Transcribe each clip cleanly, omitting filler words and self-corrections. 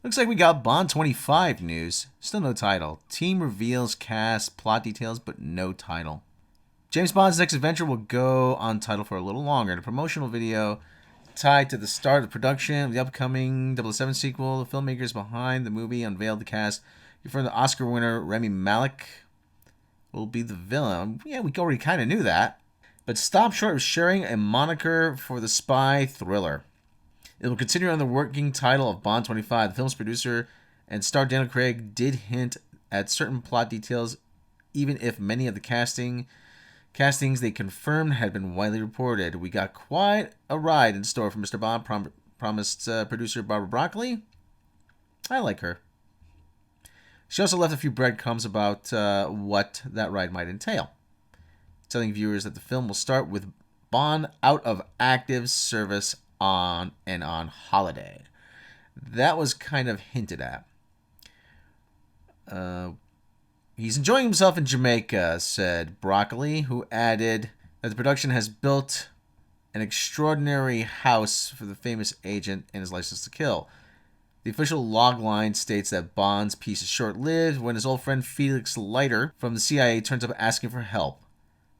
Looks like we got Bond 25 news. Still no title. Team reveals cast, plot details, but no title. James Bond's next adventure will go untitled for a little longer. In a promotional video tied to the start of production of the upcoming 007 sequel, the filmmakers behind the movie unveiled the cast. Confirmed the Oscar winner Rami Malek will be the villain. Yeah, we already kind of knew that. But stopped short of sharing a moniker for the spy thriller. It will continue on the working title of Bond 25. The film's producer and star Daniel Craig did hint at certain plot details, even if many of the castings they confirmed had been widely reported. We got quite a ride in store for Mr. Bond, promised producer Barbara Broccoli. I like her. She also left a few breadcrumbs about what that ride might entail, telling viewers that the film will start with Bond out of active service on holiday. That was kind of hinted at. He's enjoying himself in Jamaica, said Broccoli, who added that the production has built an extraordinary house for the famous agent and his license to kill. The official logline states that Bond's piece is short-lived when his old friend Felix Leiter from the CIA turns up asking for help.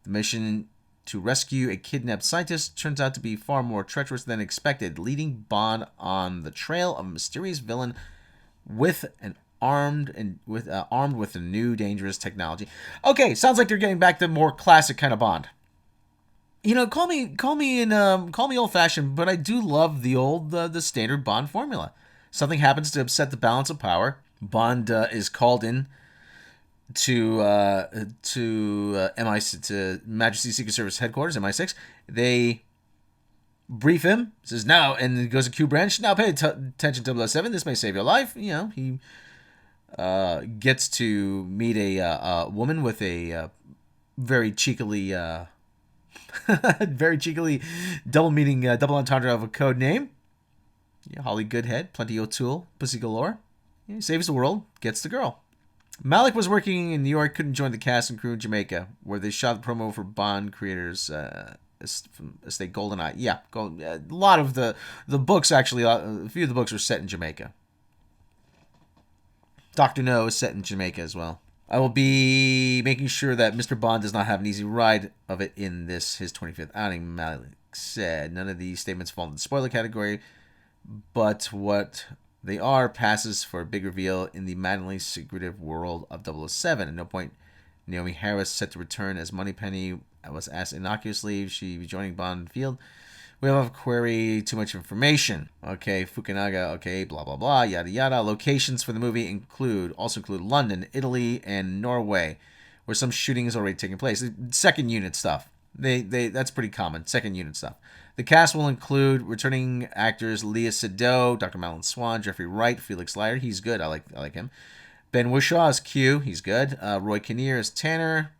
The mission to rescue a kidnapped scientist turns out to be far more treacherous than expected, leading Bond on the trail of a mysterious villain armed with a new dangerous technology. Okay, sounds like they're getting back to more classic kind of Bond. You know, call me old-fashioned, but I do love the standard Bond formula. Something happens to upset the balance of power. Bond is called in to Majesty's Secret Service headquarters, MI6. They brief him. Says now, and he goes to Q branch. Now pay attention, 007. This may save your life. You know, he gets to meet a woman with a very cheekily, very cheekily double entendre of a code name. Yeah, Holly Goodhead, Plenty O'Toole, Pussy Galore. Yeah, saves the world, gets the girl. Malik was working in New York, couldn't join the cast and crew in Jamaica, where they shot the promo for Bond creators from Estate Goldeneye. Yeah, a lot of the books, actually, a few of the books were set in Jamaica. Dr. No is set in Jamaica as well. I will be making sure that Mr. Bond does not have an easy ride of it in his 25th outing, Malik said. None of these statements fall in the spoiler category, but what they are passes for a big reveal in the maddeningly secretive world of 007. At no point, Naomi Harris, set to return as Moneypenny, was asked innocuously if she'd be joining Bond Field. We have a query, too much information. Okay, Fukunaga, okay, blah, blah, blah, yada, yada. Locations for the movie also include London, Italy, and Norway, where some shooting is already taking place. Second unit stuff. That's pretty common, second unit stuff. The cast will include returning actors Leah Seydoux, Dr. Madeline Swan, Jeffrey Wright, Felix Leiter. He's good. I like him. Ben Whishaw as Q. He's good. Roy Kinnear as Tanner.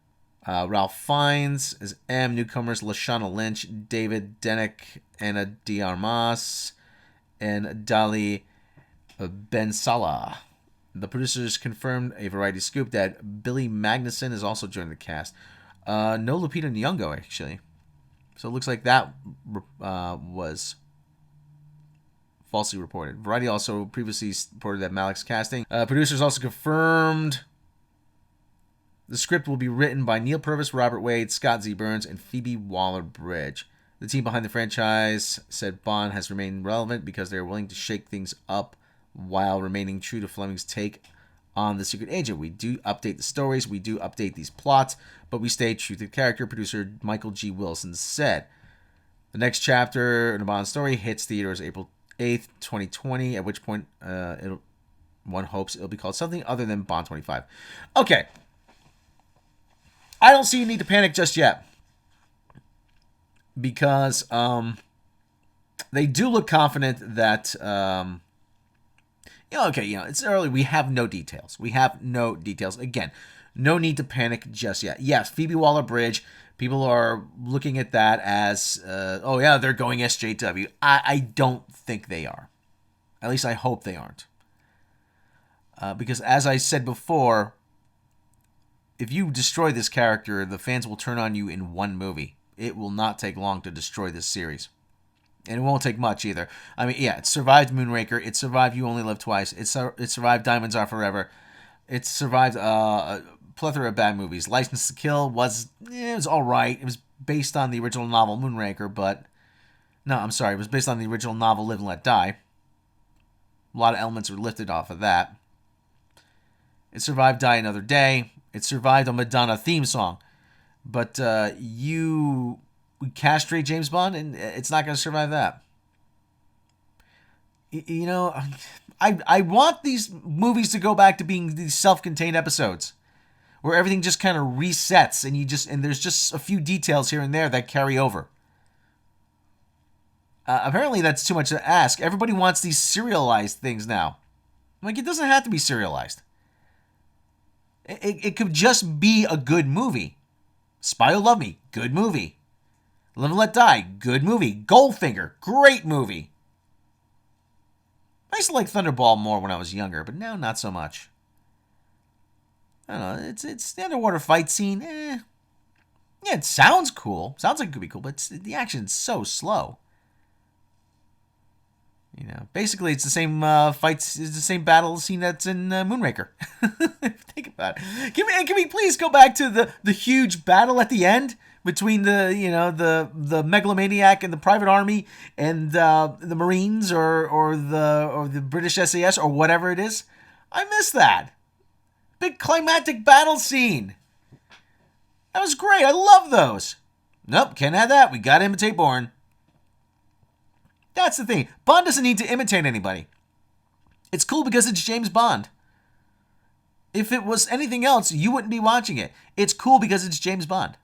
Ralph Fiennes as M. Newcomers Lashana Lynch, David Denick, Anna Diarmas, and Dali Ben Salah. The producers confirmed a Variety scoop that Billy Magnuson is also joining the cast. No Lupita Nyong'o, actually. So it looks like that was falsely reported. Variety also previously reported that Malik's casting. Producers also confirmed the script will be written by Neil Purvis, Robert Wade, Scott Z. Burns, and Phoebe Waller-Bridge. The team behind the franchise said Bond has remained relevant because they are willing to shake things up while remaining true to Fleming's take on the secret agent. We do update the stories, we do update these plots, but we stay true to the character, producer Michael G. Wilson said. The next chapter in the Bond story hits theaters April 8th, 2020, at which point one hopes it'll be called something other than Bond 25. Okay. I don't see you need to panic just yet, because they do look confident that it's early. We have no details. Again, no need to panic just yet. Yes, Phoebe Waller-Bridge. People are looking at that as, they're going SJW. I don't think they are. At least I hope they aren't. Because as I said before, if you destroy this character, the fans will turn on you in one movie. It will not take long to destroy this series. And it won't take much either. I mean, yeah, it survived Moonraker. It survived You Only Live Twice. It survived Diamonds Are Forever. It survived a plethora of bad movies. License to Kill it was all right. It was based on the original novel Moonraker, but no, I'm sorry. It was based on the original novel Live and Let Die. A lot of elements were lifted off of that. It survived Die Another Day. It survived a Madonna theme song. But you castrate James Bond, and it's not going to survive that. You know, I want these movies to go back to being these self-contained episodes where everything just kind of resets and there's just a few details here and there that carry over. Apparently that's too much to ask. Everybody wants these serialized things now. Like, it doesn't have to be serialized. It could just be a good movie. Spy Who Loved Me, good movie. Live and Let Die, good movie. Goldfinger, great movie. I used to like Thunderball more when I was younger, but now not so much. I don't know, it's the underwater fight scene, Yeah, it sounds cool. Sounds like it could be cool, but the action's so slow. You know, basically it's the same fights, it's the same battle scene that's in Moonraker. Think about it. Can we please go back to the huge battle at the end between the megalomaniac and the private army and the Marines or the British SAS or whatever it is? I miss that big climactic battle scene. That was great. I love those. Nope, can't have that. We gotta imitate Bourne. That's the thing. Bond doesn't need to imitate anybody. It's cool because it's James Bond. If it was anything else, you wouldn't be watching it. It's cool because it's James Bond.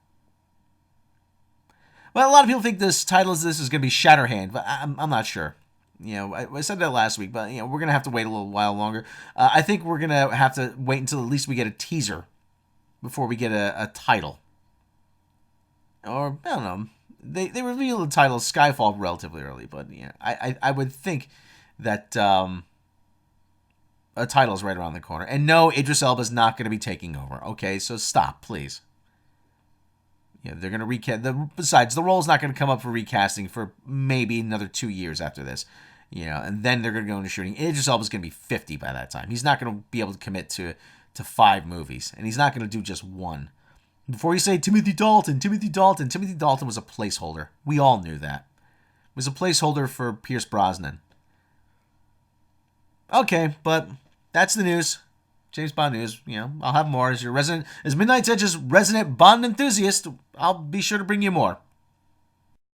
Well, a lot of people think this title of this is going to be Shatterhand, but I'm not sure. You know, I said that last week, but we're going to have to wait a little while longer. I think we're going to have to wait until at least we get a teaser before we get a title. Or, I don't know. They revealed the title Skyfall relatively early, but I would think that a title is right around the corner. And no, Idris Elba's not going to be taking over. Okay, so stop, please. They're going to recast. Besides, the role's not going to come up for recasting for maybe another 2 years after this. And then they're going to go into shooting. Idris Elba's going to be 50 by that time. He's not going to be able to commit to 5 movies, and he's not going to do just one. Before you say Timothy Dalton was a placeholder. We all knew that. It was a placeholder for Pierce Brosnan. Okay, but that's the news. James Bond news. I'll have more as Midnight's Edge's resident Bond enthusiast. I'll be sure to bring you more.